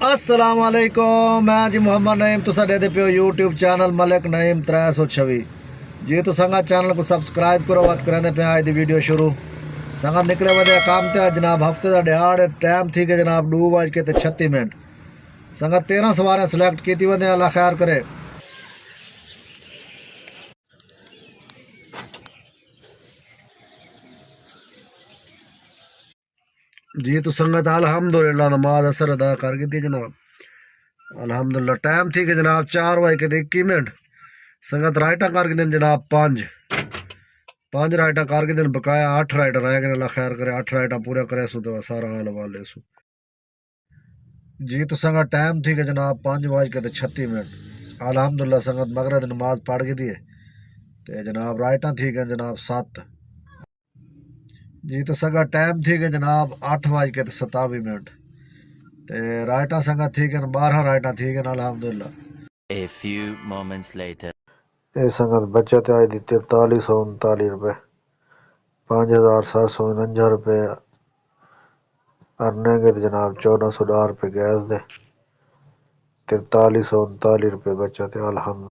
السلام علیکم، میں جی محمد نعیم تو دے پیو یوٹیوب چینل ملک نعیم 326 جی تو سنگا چینل کو سبسکرائب کرو وات کریں پہ آج دی ویڈیو شروع سنگا نکلے ودے کام تے جناب ہفتے دا دیہاڑ ٹائم تھی کہ جناب 2:36 سنگا 13 سواریں سلیکٹ کیتی ودے اللہ خیر کرے جی تو سنگت الحمدللہ نماز اثر ادا کر گئی تھی جناب الحمدللہ ٹائم تھی کہ جناب 4:21 سنگت رائٹاں کر کے دن جناب 5 رائٹاں کر کے دن بقایا 8 رائٹاں رہ گئے اللہ خیر کرے 8 رائٹاں پورا کرے سو تو سارا حال والے سو جی تو سنگت ٹائم تھی کہ جناب 5:36 الحمدللہ سنگت مغرب نماز پڑھ گئی تھی تے جناب رائٹاں تھی کہ جناب 7 جی تو سنگا ٹائم تھی کہ جناب 8:27 تے رائٹاں سنگا تھی کہ 12 رائٹاں تھی کہ الحمدللہ A few moments later. اے سنگت بچت آئی دی 4339 روپے 5749 روپے ارننگ ہے جناب 1410 روپے گیس دے 4339 روپے بچت ہے الحمدللہ